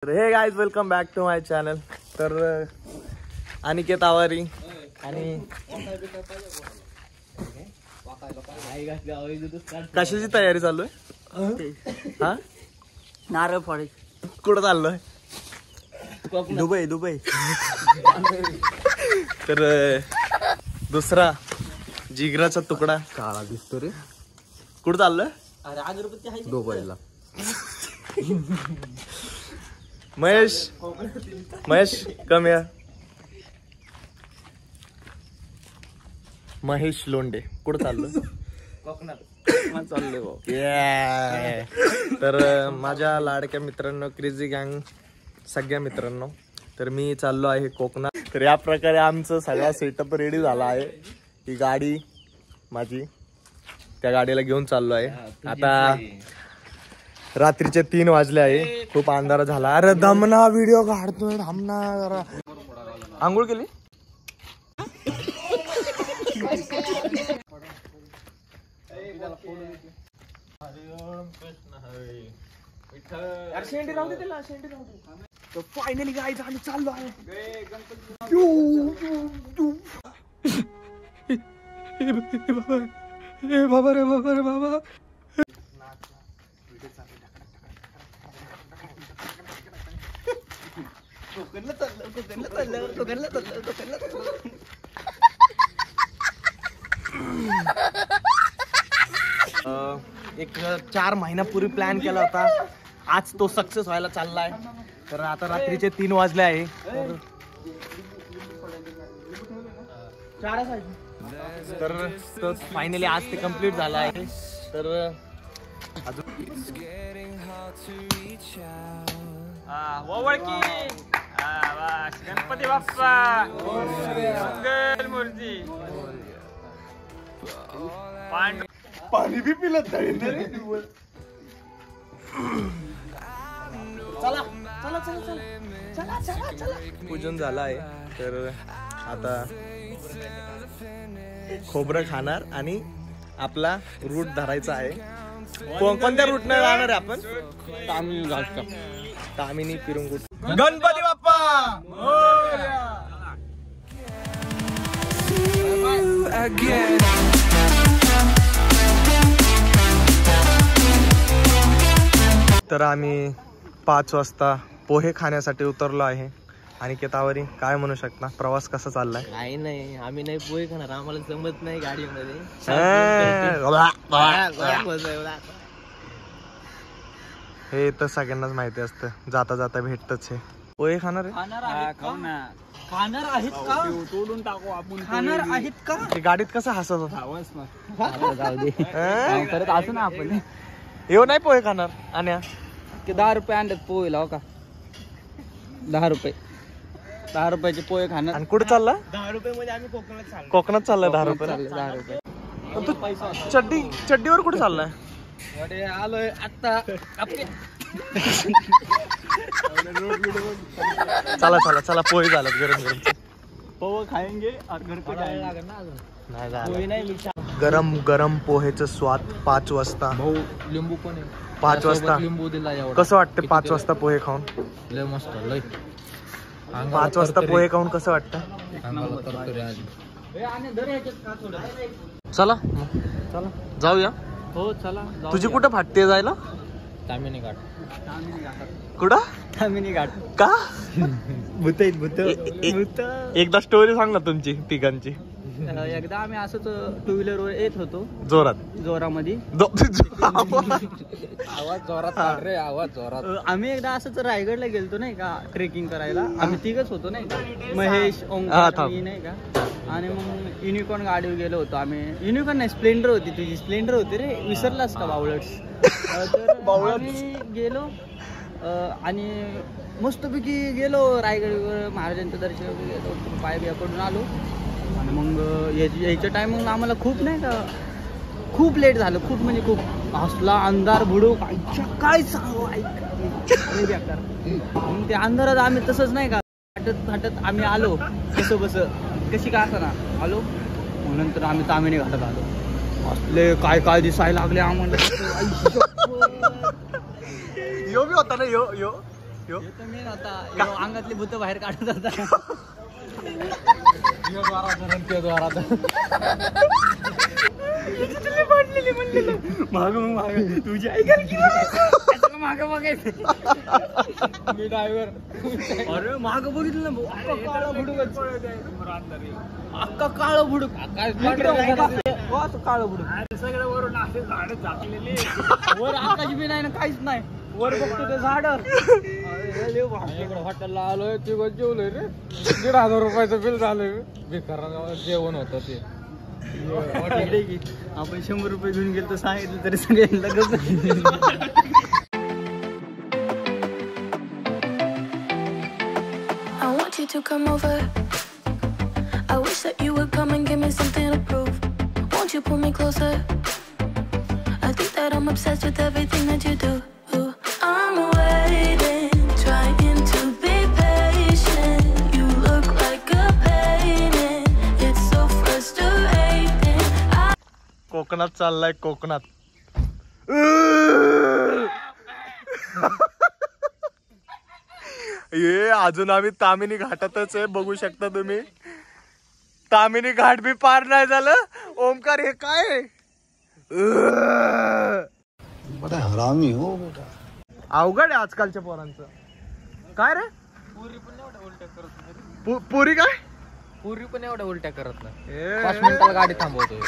हे guys welcome back to my channel. तर अनिकेत आवारी आणि कशाची तयारी चालू आहे? हा नारळ फोडे. कुठं चाललोय? Dubai Dubai. तर दुसरा जिगराचा तुकडा काळा दिसतो रे. कुठं चाललोय? अरे अगरबत्ती आहे दुबईला. महेश महेश कम या. महेश लोंडे कुठं चाललोय? कोकणात चाललोय. तर माझ्या लाडक्या मित्रांनो, क्रेझी गँग सगळ्या मित्रांनो, तर मी चाललो आहे कोकणात. तर या प्रकारे आमचं सगळा सेटअप रेडी झाला आहे. ही गाडी माझी, त्या गाडीला घेऊन चाललो आहे. आता रात्रीचे 3 वाजले आहे. खूप अंधारा झाला. अरे दमना व्हिडिओ काढतोय, थांबना जरा. आंघोळ केली? फायनली गाईज आम्ही चाललो आहे. बाबा रे बाबा रे बाबा. एक 4 महिन्यापूर्वी प्लॅन केला होता. आज तो सक्सेस व्हायला चाललाय. तर आता रात्रीचे 3 वाजले आहे. तर फायनली आज ते कम्प्लीट झालं आहे. तर गणपती बाप्पा मंगल मूर्ती. पाणी बी पिलं तरी. चला चला चला चला चला चला. पूजन झालं आहे. तर आता खोबरं खाणार आणि आपला रूट धरायचा आहे. कोणत्या रूटने जाणार आहे आपण? तामिनी पिरुंगुट. गणपती बाप्पा तर आम्ही 5 वाजता पोहे खाण्यासाठी उतरलो आहे. आणि केतावरी काय म्हणू शकता, प्रवास कसा चाललाय? काही नाही, आम्ही नाही पोहे खाणार, आम्हाला जमत नाही गाडीमध्ये. हे तर सगळ्यांनाच माहिती असतं, जाता जाता भेटतच हे. पोहे खाणार आहे? खाणार आहेत का? तोडून टाकू आपण. खाणार आहेत का? ते गाडीत कसं हसत होता. जाऊ दे, परत असू ना आपण. येऊ नाही पोहे खाणार. आणि 10 रुपये आणतात पोहे लाव का? 10 रुपये, 10 रुपयाचे पोहे खाणार. आणि कुठे चालला? 10 रुपये मध्ये आम्ही कोकणात चाललो. कोकणात चाललाय 10 रुपये. 10 रुपये. तू चड्डीवर कुठे चाललाय? आलोय आता. चला चला चला, पोहे झालं गरम गरम. पोहे खाएंगे और घर को जाएंगे. नाही गरम गरम पोहेचं स्वाद 5 वाजता. भाऊ लिंबू पण आहे. 5 वाजता लिंबू दिला. कसं वाटतं 5 वाजता पोहे खाऊन? लय मस्त. लय 5 वाजता पोहे खाऊन कसं वाटतं? चला चला जाऊया. हो चला. तुझी कुठं फाटते जायला? तामिनी घाट. कुठं? तामिनी घाट का? भूत आहेत भूत. एकदा स्टोरी सांग ना तुमची तिघांची. एकदा आम्ही असंच 2 व्हीलरवर येत होतो जोरामध्ये. आवाज जोरात रे, आवाज जोरात. आम्ही एकदा असंच रायगडला गेलतो नाही का, ट्रेकिंग करायला. आम्ही तिघच होतो नाही का, महेश, ओंकार, नाही का. आणि मग युनिकॉर्न गाडीवर गेलो होतो आम्ही. युनिकॉर्न नाही, स्प्लेंडर होती. तुझी स्प्लेंडर होती रे, विसरलास का बावळट्स? तर आम्ही गेलो आणि मस्तपैकी गेलो रायगडवर, महाराजांचं दर्शन वगैरे गेलो, पाय बिया पडून आलो. आणि मग यायच्या टायमिंग आम्हाला खूप नाही का, खूप लेट झालं. खूप म्हणजे खूप. असला अंधार बुडू काय सांगू, बेकार. मग ते अंधारात आम्ही तसंच नाही का फाटत फाटत आम्ही आलो. कशी का असं ना आलो. मग नंतर आम्ही तामिनी घाटात आलो. असले काय काय दिसायला लागले आम्हाला. यो बी होता ना, यो यो मेन होता अंगातली भूत बाहेर काढत होता. माग तुझी आई माग बघायचं. मी ड्रायव्हर अरे माग बघितलं ना काळा बुडूक अक्का काळ बुडूक काळ बुडूक सगळं वरून असे झाड झाकलेले वर आकाश बी नाही ना काहीच नाही. वर बघतो ते झाड. हॉटेलला आलोय ते जेवलोय रे. 1,500 रुपयाचं बिल झालंय. बेकार जेवण होतं ते. आपण 100 रुपये घेऊन गेलो तर सांगितलं तरी सगळ्यांना. I want you to come over. I wish that you would come and give me something to prove. Won't you pull me closer? I think that I'm obsessed with everything that you do. I'm waiting, trying to be patient. You look like a painting. It's so frustrating. कोकणात चाललाय कोकणात. ये अजून आम्ही तामिनी घाटातच आहे. बघू शकता तुम्ही. तामिनी घाट बी पार नाही झालं. ओमकार हे काय बड़ा हरामी हो बेटा. अवघड आहे आजकालच्या पोरांचं. काय रे पुरी पण एवढ्या उलट्या करत पुरी काय पुरी पण एवढ्या उलट्या करत नाही. ए, 5 मिनिटाला गाडी थांबवतोय.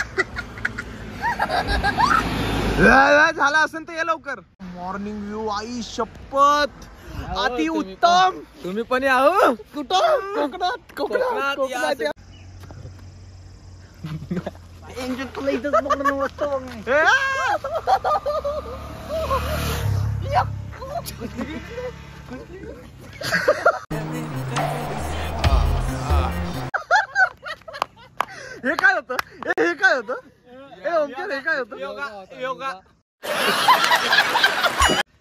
झाला असेल तर ये लवकर. मॉर्निंग व्ह्यू आई शपथ अति उत्तम. तुम्ही पण या हो. कुठं कोकणात कोकणात इंजिन तुला इथंच पकडून बसतो. हे काय होतं. हे काय होतं. हे काय होतं. योगा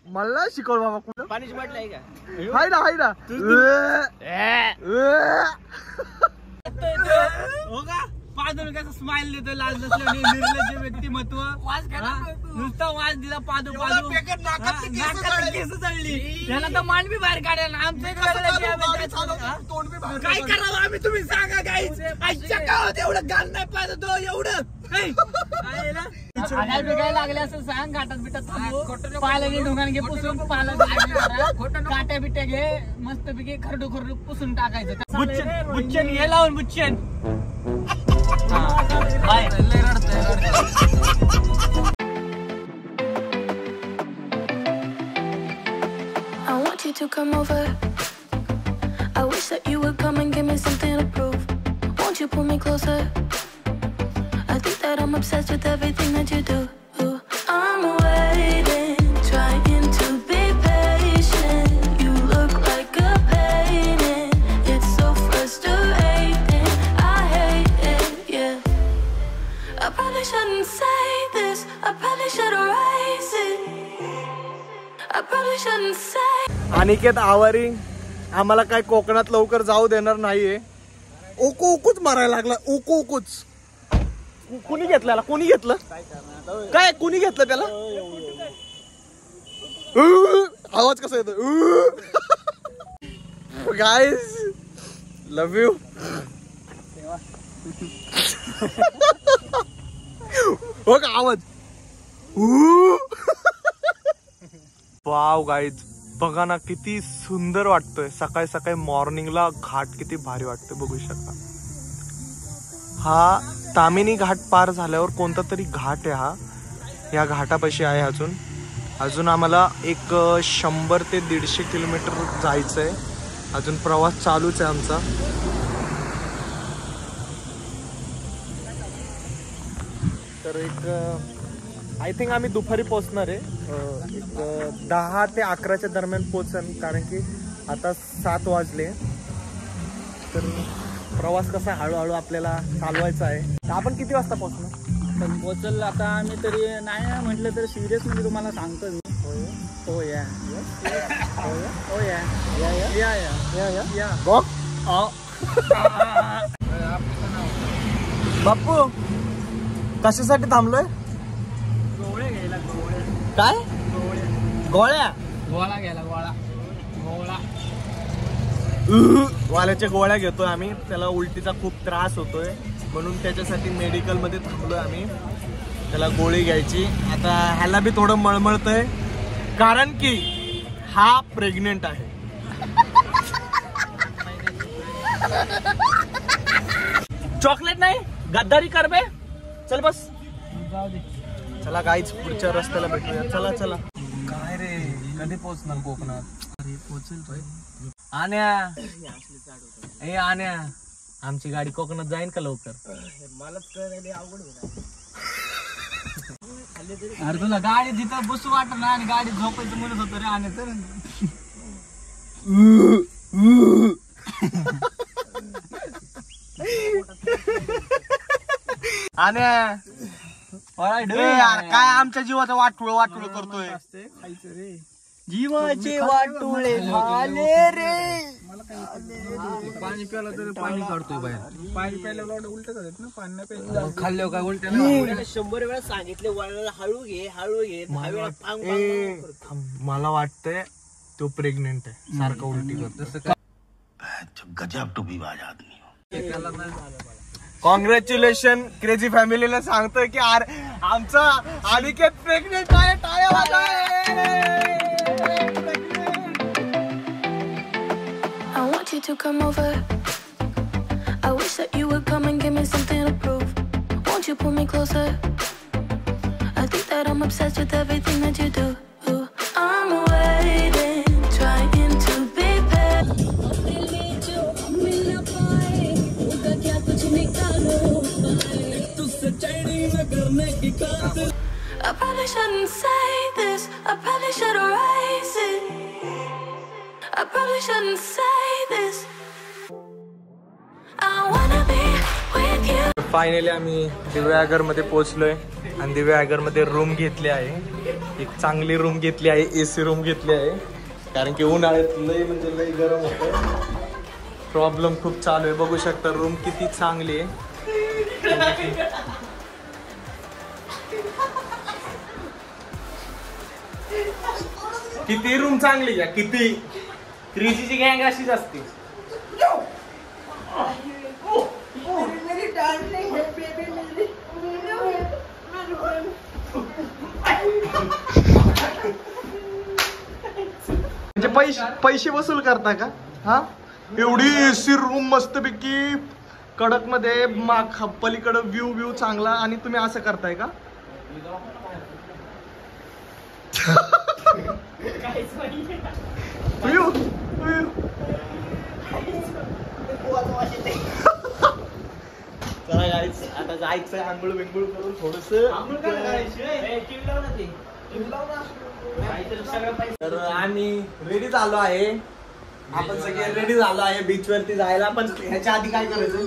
मला शिकवल बाबा. कुठं पाणी म्हटलंय का. हाय ना हो का पादून कसं स्माइल देतो लाज नसल्याने निर्लज्ज व्यक्तिमत्व. नुसता वाज दिला पादू केस चढली. त्याला तर मान बी बाहेर काढायला. आमचं काय करावं आम्ही तुम्ही सांगा. काहीच आजच्या गावात एवढं घाल नाही पाहिजे तो एवढं बिगायला लागले असं सांग. घाटात बिटात पाल्याने ढोंगाने घे पुसून काट्या बिट्या घे मस्त पैकी खरडू खरडू पुसून टाकायचं. बुच्चन हे लावून बुच्चन. I want you to come over. I wish that you would come and give me something to prove. Won't you pull me closer? I think that I'm obsessed with everything that you do. I'm waiting, trying to be patient. You look like a painting. It's so frustrating. I hate it, yeah. I probably shouldn't say this. I probably should erase it. I probably shouldn't say. Aniket आवारी आम्हाला काय कोकणात लवकर जाऊ देणार नाहीये. ओकूच मारायला लागला. ओकूच कुणी घेतलं. कुणी घेतलं काय. कुणी घेतलं त्याला. आवाज कसा येतो. Guys love you. हो का आवाज. वाव गाईज बघा ना किती सुंदर वाटतोय. सकाळी सकाळी मॉर्निंगला घाट किती भारी वाटतोय. बघू शकता. हा तामिनी घाट पार झाल्यावर कोणता तरी घाट आहे. हा या घाटापाशी आहे. अजून आम्हाला एक 100 ते 150 किलोमीटर जायचंय. अजून प्रवास चालूच आहे आमचा. तर एक आय थिंक आम्ही दुपारी पोहोचणार आहे. एक 10 ते 11च्या दरम्यान पोहोचन. कारण की आता 7 वाजले. तर प्रवास कसा हळूहळू आपल्याला चालवायचा आहे. आपण किती वाजता पोहोचणार. पोचल आता आम्ही तरी नाही म्हटलं तर सिरियस मध्ये तुम्हाला सांगतो मी. हो या हो या बाप्पू कशासाठी थांबलोय. गोळे घ्यायला. काय गोळ्या. गोळा घ्यायला. गोळा वाल्याच्या गोळ्या घेतोय आम्ही. त्याला उलटीचा खूप त्रास होतोय म्हणून त्याच्यासाठी मेडिकल मध्ये थांबलोय आम्ही. त्याला गोळी घ्यायची. आता ह्याला बी थोडं मळमळतंय कारण की हा प्रेग्नेंट आहे. चॉकलेट नाही, गद्दारी कर बे. चल बस. चला काहीच पुढच्या रस्त्याला भेटूया. चला चला. काय रे, कधी पोहोचणार कोकणात? अरे पोहोचेल. आण्या आमची गाडी कोकणात जाईन का लवकर? मलाच कळायला अवघड होईल. अरे तुला गाडी जिथं बसू वाटत ना आणि गाडी झोपायचं म्हणत होतं रे. आण्या तर आण्या काय आमच्या जीवाचं वाटुळ वाटुळ करतोय. खायचं रे, जीवाचे वाटुळे झाले रे. पाणी प्यायला तरी पाणी काढतोय बाहेर. पाणी प्यायला उलट झालेत ना. पाणी नाही प्यायला खाल्ल्यावर काय उलट्या? 100 वेळा सांगितले वळाला हळू घे हळू घे. मला वाटतंय तो प्रेग्नेंट आहे. सारखं उलटी करतो. गजब टुपीबाज आदमी हो. कॉंग्रॅच्युलेशन क्रेझी फॅमिलीला सांगतोय की आमचा अनिकेत प्रेग्नेंट आहे. टाळ्या वाजवा. I want you to come over. I wish that you would come and give me something to prove. Won't you pull me closer? I think that I'm obsessed with everything that you do. I'm waiting, trying to be paired. I probably shouldn't say this. I probably should erase it. I probably shouldn't say this. I wanna be with you. Finally आम्ही दिव्यागर मध्ये पोहोचलोय आणि दिव्यागर मध्ये room घेतली आहे. एक चांगली room घेतली आहे. AC रूम घेतली आहे कारण की उन्हाळ्यात लय म्हणजे लय गरम होतं. प्रॉब्लेम खूप चालू आहे. बघू शकता रूम किती चांगली आहे. किती रूम चांगली आहे. किती क्रेझीची गँग अशीच असते. म्हणजे पैसे वसूल करता का? हा एवढी AC रूम मस्तपैकी कडक मध्ये पलीकडे व्ह्यू चांगला आणि तुम्ही असं करताय का? चला गाईस आता जायचं आंघोळ बिंगोळ करून थोडस. तर आम्ही रेडी झालो आहे. आपण सगळे रेडी झालो आहे बीच वरती जायला. पण ह्याच्या आधी काय करायचं?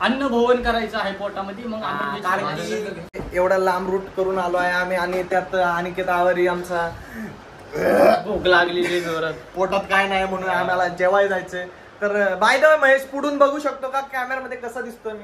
अन्न भोवन करायचं आहे पोटामध्ये. मग कारण की एवढा लांब रूट करून आलो आहे आम्ही आणि त्यात अनिकेत आवारी आमचा भूक लागलेली जोरात. पोटात काय नाही म्हणून आम्हाला जेवायला जायचंय. तर बाय द वे महेश पुढून बघू शकतो का कॅमेरा मध्ये कसा दिसतोय मी?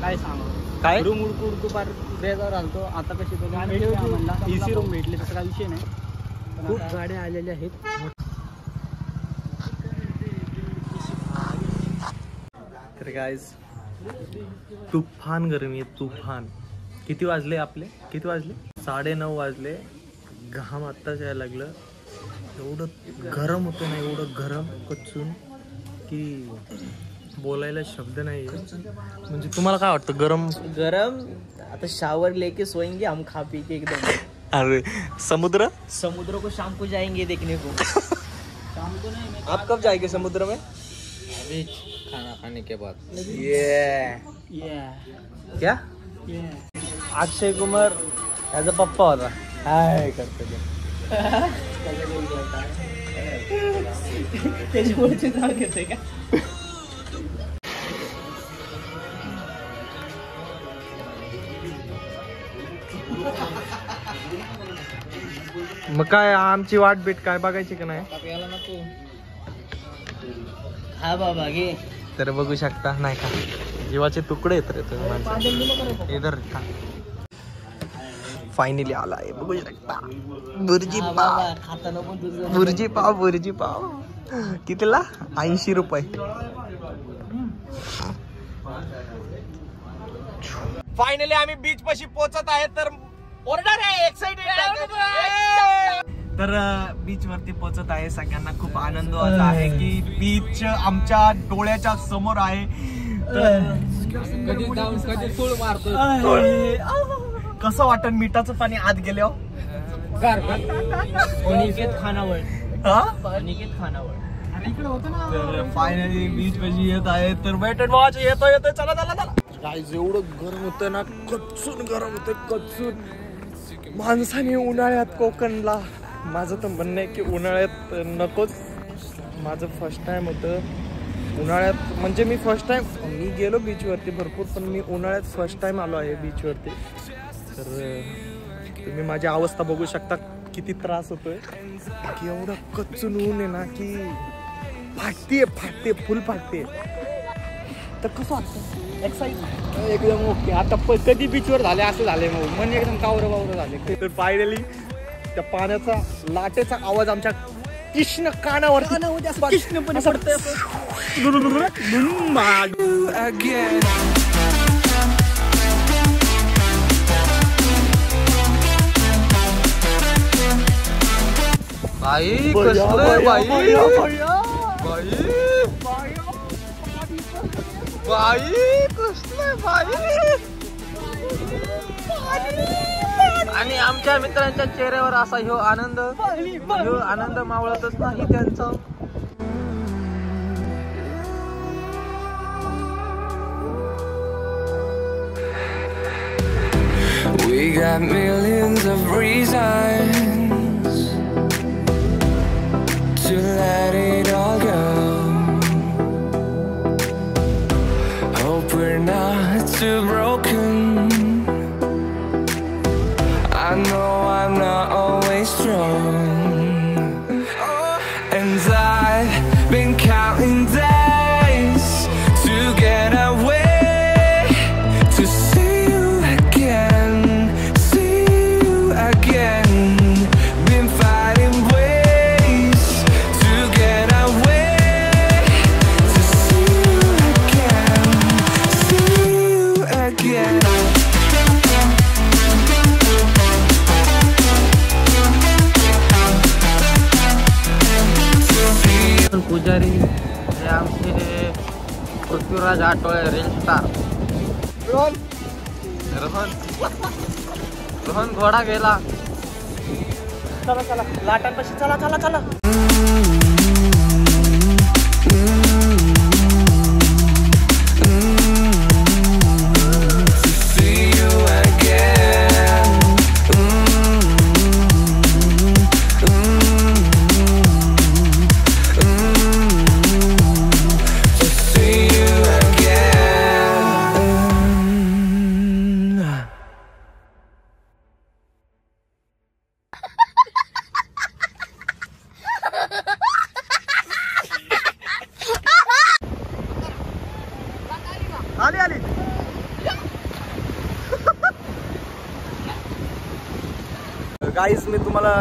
काय सांगू काय रूम उडकू पार बेजार आलतो. आता कशी म्हणला AC रूम भेटले तसं काही विषय नाही. खूप गाड्या आलेल्या आहेत. तर गाईज तुफान गरमी आहे. तुफान. किती वाजले आपले? 9:30 वाजले. घाम आत्ताच यायला लागलं. एवढं गरम होतं ना, एवढं गरम कचून की बोलायला शब्द नाही. म्हणजे तुम्हाला काय वाटतं? गरम आता शावर लेके सोएंगे हम खा पी के एकदम. अरे समुद्र को शाम को जाएंगे देखने को. शाम को नहीं. आप कब जाएंगे समुद्र में? अभी खाना खाने के बाद. क्या? अक्षय कुमार याचा पप्पा होता. काय करतो त्याच्यामुळे नाव घेतोय का? मग काय आमची वाट भेट काय बघायची का नाही? हा बाबा घे. तर बघू शकता नाही का जीवाचे तुकडे येत रे तुम्ही इधर का. फायनली आला आहे बघू शकता बुर्जी पाव. बुर्जी पाव कितीला? 80 रुपये. फायनली आम्ही बीच पाशी पोहोचत आहे. तर ऑर्डर आहे एक्साइटेड. तर बीच वरती पोहोचत आहे. सगळ्यांना खूप आनंद होत आहे की बीच आमच्या डोळ्याच्या समोर आहे. कसं वाटत मिठाचं पाणी आत गेल्यावर? तर फायनली बीच पाशी येत आहे. तर वेट अँड वॉच येतोय. चला चला चला. गाईज एवढं गरम होतं ना, कच्चून गरम होतं कच्चून. माणसाने उन्हाळ्यात कोकणला, माझं तर म्हणणं आहे की उन्हाळ्यात नकोच. माझं फर्स्ट टाइम होतं उन्हाळ्यात. म्हणजे मी फर्स्ट टाइम मी गेलो बीचवरती भरपूर, पण मी उन्हाळ्यात फर्स्ट टाइम आलो आहे बीचवरती. तर तुम्ही माझी अवस्था बघू शकता किती त्रास होतोय की एवढं कच्चून ऊन आहे ना की फाटते फुल फाटते. तर कसं वाटतं? एक्साइट एकदम ओके. आता कधी बीचवर झाले असं झाले मग मन एकदम कावरं झाले. तर फायनली त्या पाण्याचा लाटेचा आवाज आमच्या कृष्ण कानावर कृष्णपणे पडतंय. बाई कसलं बाई कसलं बाई. आणि आमच्या मित्रांच्या चेहऱ्यावर असा ह्यो आनंद मावळतच नाही त्यांचा. We got millions of reasons to let it all go. Hope we're not too broken. I know I'm not always strong, and I've been counting days to get away, to see you again, been fighting ways to get away, to see you again. पुजारी हे आमचे Prithviraj Athawale reel star. Rohan घोडा गेला. चला चला लाटांपाशी चला चला चला. आली गाईज. मी तुम्हाला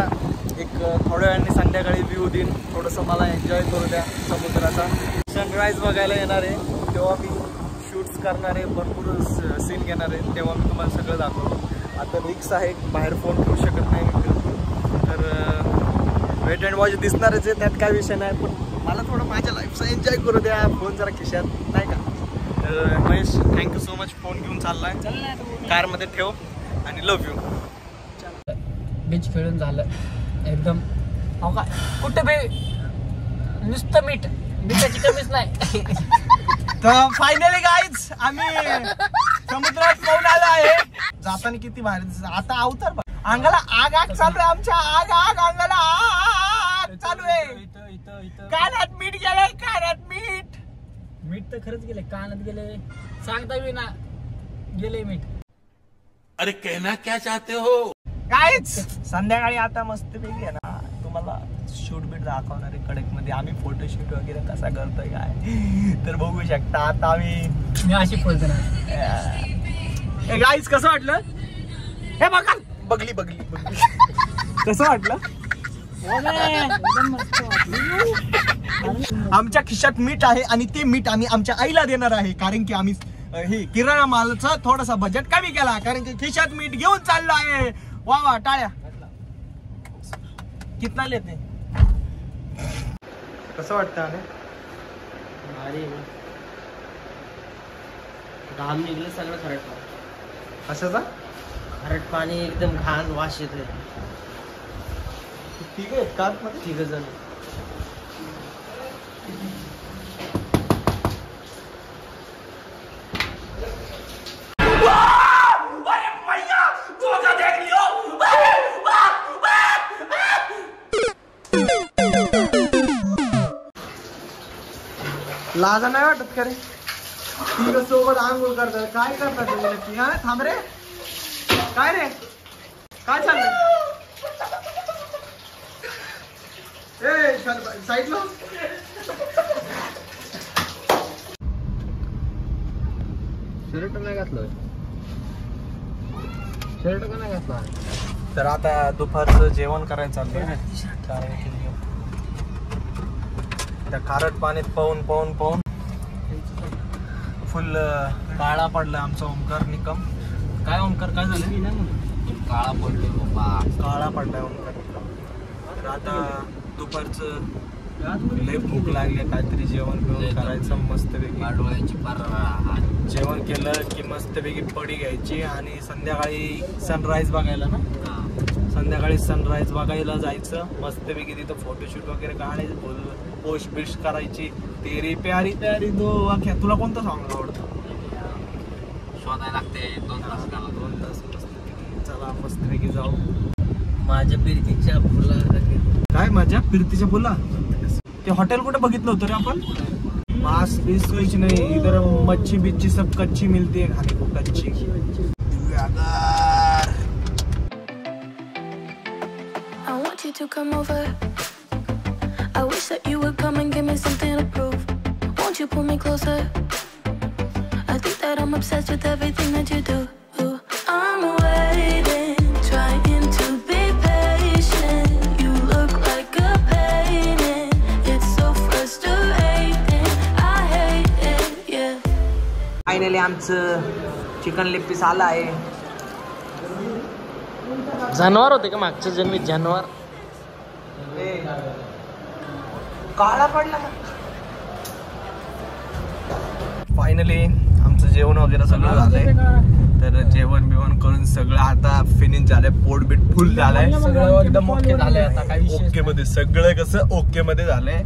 एक थोड्या वेळाने संध्याकाळी व्ह्यू देईन. थोडंसं मला एन्जॉय करू द्या समुद्राचा. सनराईज बघायला येणार आहे तेव्हा मी शूट्स करणार आहे, भरपूर सीन घेणार आहे, तेव्हा मी तुम्हाला सगळं दाखवतो. आता रिक्स आहे, बाहेर फोन ठेवू शकत नाही मी बिलकुल. तर वेट अँड वॉच दिसणारच आहे, त्यात काय विषय नाही. पण मला थोडं माझ्या लाईफचा एन्जॉय करू द्या. फोन जरा खिशात नाही का. तर Mahesh thank you so much. Phone घेऊन चाललाय, कारमध्ये ठेव आणि लव्ह यू. बीच खेळून झालं एकदम. अहो काय कुठे बे नुसतं मीठाची कमीच नाही. तर फायनली गाईज आम्ही समुद्रात पाहून आलो आहे. जाताना किती भारी. आता अवतार अंगाला आग चालू आहे आमच्या. आग अंगाला आग चालू आहे. कानात मीठ गेलंय, कानात मीठ तर खरंच गेले, कानात गेले, सांगता बी ना गेले मीठ. अरे कहना क्या चाहते हो? कायच संध्याकाळी आता मस्त पैकी आहे ना तुम्हाला शूट बीट दाखवणार आहे कडक मध्ये. आम्ही फोटोशूट वगैरे कसा करतोय काय तर बघू शकता. आता आम्ही अशी बोलतो ना गाईज कसं वाटलं हे बघा बघली कसं वाटलं. आमच्या खिशात मीठ आहे आणि ते मीठ आम्ही आमच्या आईला देणार आहे कारण की आम्ही हे किराणा मालाचा थोडासा बजेट कमी केला कारण की खिशात मीठ घेऊन चाललो आहे. वा टाळ्या. कितना लेते कसं वाटतं आणि घाम निघलं सगळं खरट कशाचा खरट पाणी एकदम घाण वास येतोय. ठीक आहे का तिघ जण लाजा नाही वाटत का रे तिघ सोबत आंघोळ करतात काय करतात तुम्ही नक्की. हा थांब रे काय रे काय चाललंय ए साईडला शर्ट नाही घातलं शर्ट का नाही घातला. तर आता दुपारचं जेवण करायचं चाललंय कारण की त्या खारट पाण्यात पाहून फुल काळा पडला आमचा ओमकार निकम. काय ओमकार काय झालं काळा पडले काळा पडलाय ओमकार निकम. तर आता दुपारचं लय भूक लागली काहीतरी जेवण करायचं मस्तपैकी. जेवण केलं की मस्तपैकी पडी घ्यायची आणि संध्याकाळी सनराईज बघायला ना संध्याकाळी सनराईज बघायला जायचं मस्तपैकी. तिथं फोटोशूट वगैरे काढायचं पोस्ट बिस्ट करायची. तेरी प्यारी प्यारी दो वाक्या. तुला कोणतं सॉंग आवडतं शोधायला लागते 2 तास 2 तास मस्तपैकी. चला मस्तपैकी जाऊ. माझ्या प्रीतीच्या फुला काय माझ्या फिरतीच्या फुला ते हॉटेल कुठे बघितलं होतं रे आपण. मांस पीस कुछ नहीं इधर मच्छी बिच्छी सब कच्ची मिलती है खाने को कच्ची. I want you to come over. I wish that you would come and give me something to prove. Won't you pull me closer? I think that I'm obsessed with everything that you do. I'm waiting, trying to be patient. You look like a painting. It's so frustrating. I hate it, yeah. Finally आमचं chicken leg piece आला आहे. जनावर होते का मागच्या जन्मीत जनावर काळा पडला. फायनली आमचं जेवण वगैरे सगळं झालंय. तर जेवण बिवण करून सगळं आता फिनिश झालंय. पोट बीट फुल झालंय सगळं एकदम ओके झालंय. आता काही ओके मध्ये सगळं कसं ओके मध्ये झालंय.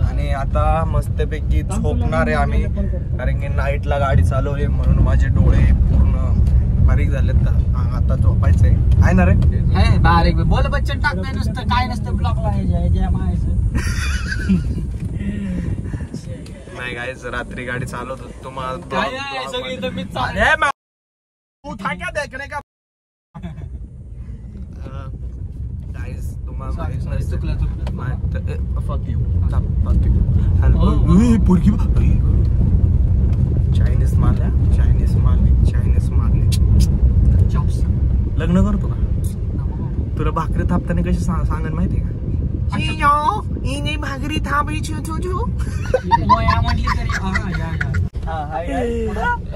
आणि आता मस्तपैकी झोपणार आहे आम्ही कारण की नाईटला गाडी चालवली म्हणून माझे डोळे पूर्ण बारीक झालेत. आता झोपायचंय आहे ना रे. बारीक बोल बच्चन टाकताय नुसतं काय नसतं ब्लॉकला नाही गाईज रात्री गाडी चालवत होतो तुम्हाला गाईज तुम्हाला चायनीज मारल्या चायनीज मारली लग्न करतो का तुला भाकरी थापताना कशी सांगन माहिती का. भाकरी थापायची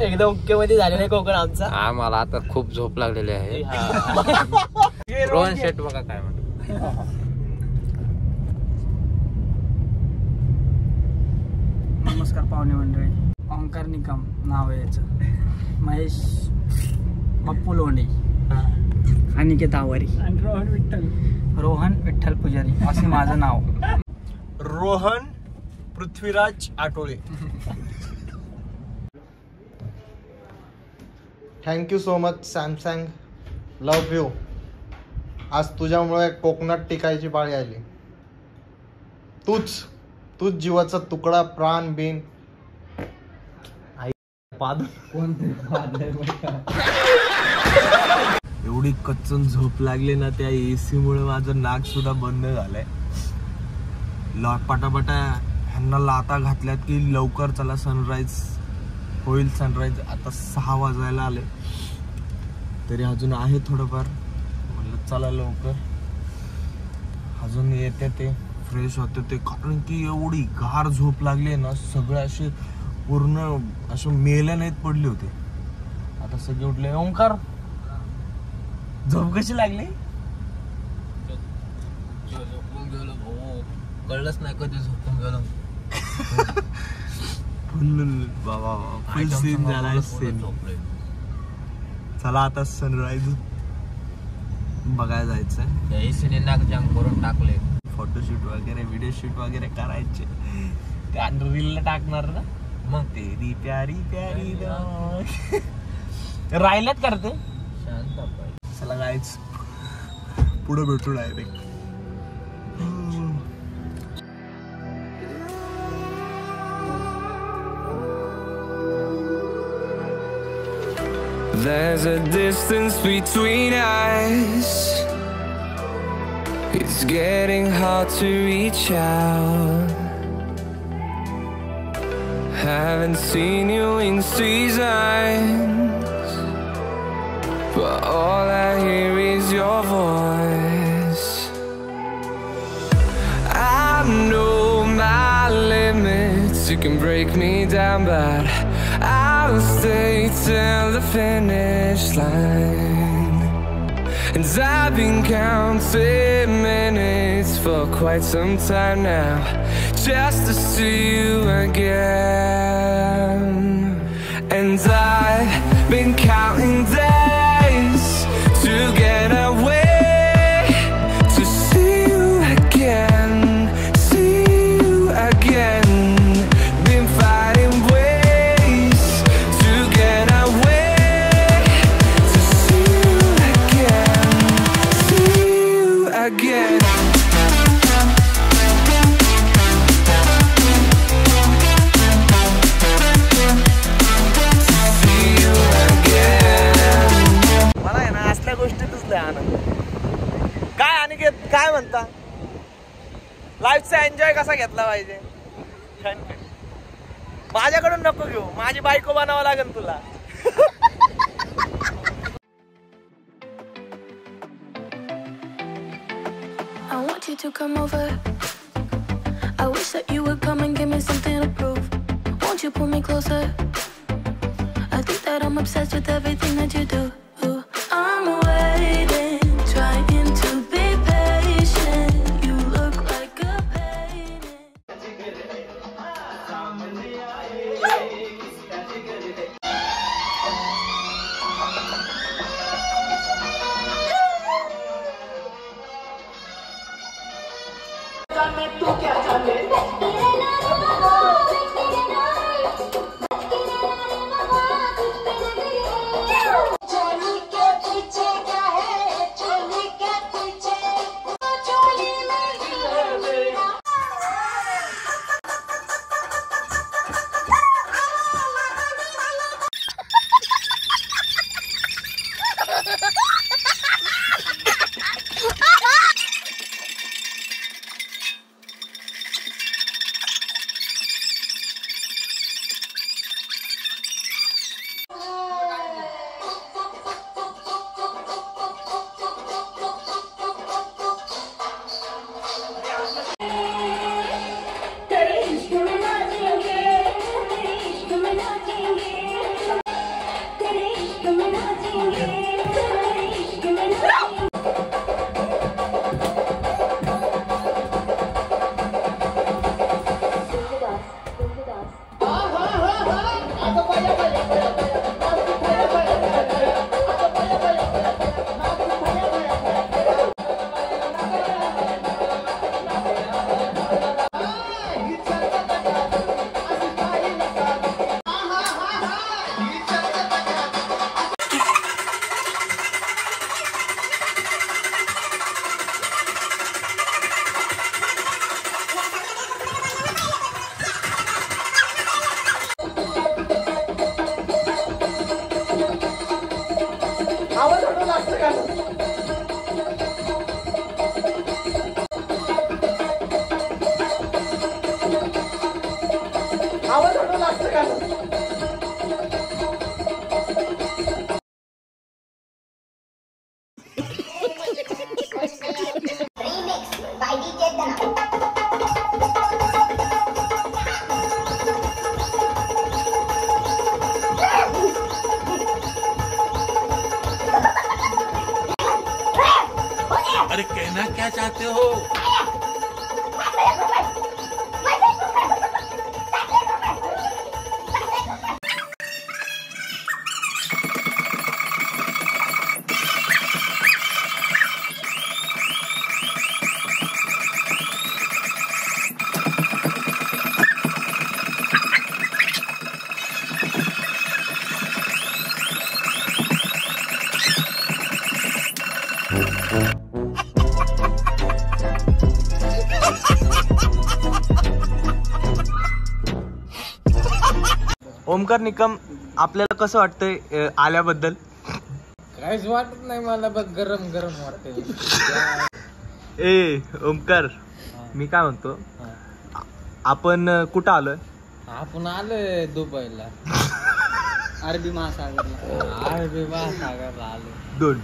एकदम ओके मध्ये झाले नाही कोकण आमचा. मला आता खूप झोप लागलेली आहे. रोहन शेट बघा काय म्हणतो. नमस्कार पाहुणे मंडळी. ओंकार निकम नाव आहे याचं. महेश बाप्पू लोंढे अनिकेत आवारी रोहन विठ्ठल पुजारी असे माझं नाव. Rohan Prithviraj Athavale. Thank you so much Samsung. Love you. आज तुझ्यामुळे कोकणात टिकायची पाळी आली. तूच जीवाचा तुकडा प्राण बिन. एवढी कच्चन झोप लागली ना त्या AC मुळे माझं नाक सुद्धा बंद झालंय. पटापटा ह्यांना लाता घातल्यात की लवकर चला सनराईज होईल. सनराईज आता 6 वाजायला आले तरी अजून आहे थोडंफार. म्हणलं चला लवकर अजून येते ते फ्रेश होते ते. कारण की एवढी गार झोप लागली ना सगळे असे पूर्ण असे मेल्या नाहीत पडले होते. आता सगळे उठले. ओंकार झोप कशी लागली? कळलंच नाही कधी झोपून गेलो. फुल सीन झालाय सीन. चला आता सनराईज बघायला जायचंय. एसीने नाक जाम करून टाकले. फोटोशूट वगैरे व्हिडिओ शूट वगैरे करायचे. ते रीलला टाकणार ना मग. तेरी प्यारी प्यारी राहिल्यात करते. चला गायच पुढे भेटू direct. There's a distance between us. It's getting hard to reach out. Haven't seen you in seasons, but all I hear is your voice. I know my limits, you can break me down, but I'll stay till the finish line. And I've been counting minutes for quite some time now, just to see you again. And I've been counting days to get away, to see you again, see you again. Been fighting ways to get away, to see you again, see you again. गोष्टीतच लय आनंद. काय अनिकेत काय म्हणता? लाईफचा enjoy कसा घेतला पाहिजे? माझ्याकडून नको घेऊ, माझी बायको बनावं लागेल तुला. I want you to come over. I wish that you would come and give me something to prove. Won't you pull me closer? I think that I'm obsessed with everything that you do. I'm waiting, trying to be patient. You look like a painting. कहना क्या चाहते हो? ओमकार निकम, आपल्याला कसं वाटतंय आल्याबद्दल? काहीच वाटत नाही मला, बघ गरम गरम वाटतंय. ए ओमकार, मी काय म्हणतो, आपण कुठं आलोय? आपण आलोय दुबईला, अरबी महासागरला. अरबी महासागरला आलो. 2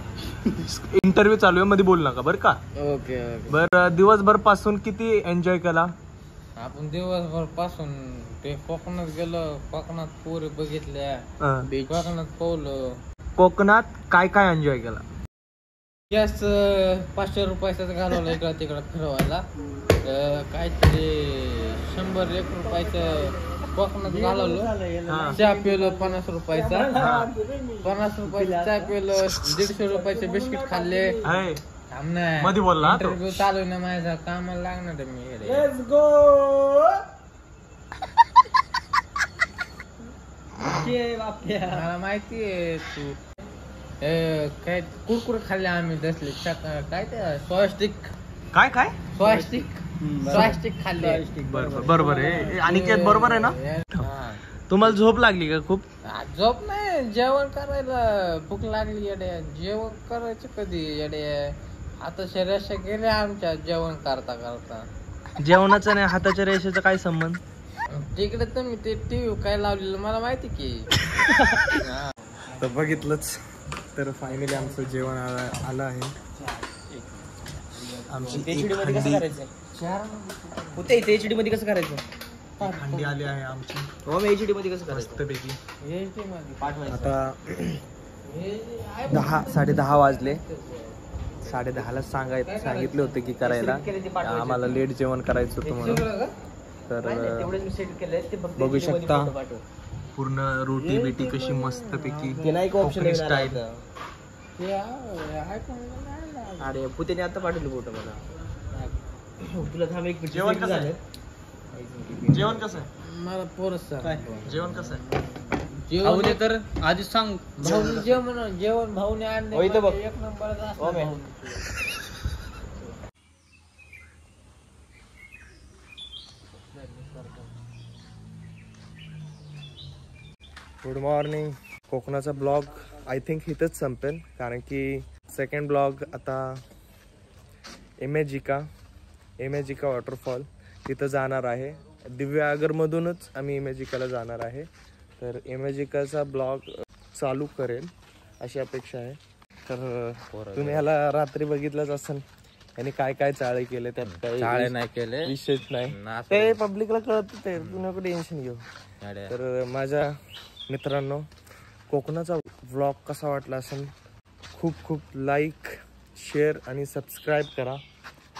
इंटरव्ह्यू चालू आहे, मध्ये बोल नका बरं का. ओके. बरं, दिवसभर पासून किती एन्जॉय केला? आपण दिवसभर पासून ते कोकणात गेलो, कोकणात पोरी बघितल्या, कोकणात पावलं. कोकणात काय काय एन्जॉय केला? गॅस 500 रुपयाचाच घालवला इकडं तिकडं फिरवायला. काहीतरी 100-1 रुपयाचं कोकणात घालवलं. चहा पिलो 50 रुपयाचा, 50 रुपयाचा चहा पिलो, 150 रुपयाचे बिस्किट खाल्ले. मध्ये बोलला इंटरव्ह्यू चालू ना माझा, कामाला लागणार आहे मी. मला माहिती आहे तू काय कुरकुरे खाल्ले आम्ही तसले. काय ते स्वस्तिक, काय काय स्वस्तिक खाल्ले. बरोबर आहे. आणि बरोबर आहे ना? तुम्हाला झोप लागली का खूप? झोप नाही, जेवण करायला भूक लागली येड्या. जेवण करायचं कधी येड्या? आता रेषा गेल्या आमच्या जेवण करता करता. जेवणाचा नाही हाताच्या रेषेचा काय संबंध? तिकडे तुम्ही ते टीव्ही काय लावलेलं मला माहिती की. तर बघितलंच, तर फायनली आमचं जेवण आलं आहे. आमची एक एचडी मध्ये कसं करायचं? हंडी आली आहे आमची एचडी मध्ये कसं करायचं? मस्तपैकी. आता 10-10:30 वाजले. 10:30ला सांगितले होते की करायला, आम्हाला लेट जेवण करायचं होतं म्हणून. तर बघू शकता पूर्ण रोटी बिटी कशी मस्तपैकी कोकणी स्टाईल. अरे पुतेने आता पाठवलं फोटो मला. तुला थांब एक मिनिट. जेवण कसं आहे? जेवण कसं आहे? मला पोरस जेवण कसं आहे? जेवण तर आधीच सांग. जेवण भाऊने आणलं, एक नंबर. Good morning. कोकणाचा ब्लॉग आय थिंक इथंच संपेल, कारण की सेकंड ब्लॉग आता इमेजिका वॉटरफॉल तिथं जाणार आहे. दिव्यागरमधूनच आम्ही इमेजिकाला जाणार आहे. तर इमेजिकाचा ब्लॉग चालू करेल अशी अपेक्षा आहे. तर तुम्ही ह्याला रात्री बघितलंच असेल, यांनी काय काय चाळे केले, त्यात चाळे नाही केले, विशेष नाही. ते पब्लिकला कळत, ते तू नको टेन्शन घेऊ. तर माझ्या मित्रांनो, कोकणाचा व्लॉग कसा वाटला असेल, खूप खूप लाईक, शेअर आणि सबस्क्राईब करा.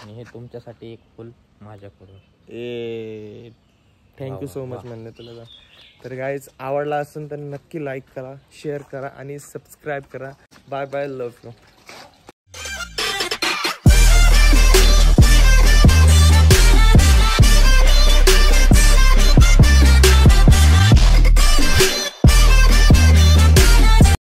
आणि हे तुमच्यासाठी एक फुल माझ्याकडून. थँक्यू सो मच म्हणले तुला. तर गाईज, आवडला असेल तर नक्की लाईक करा, शेअर करा आणि सबस्क्राईब करा. Bye bye, love you.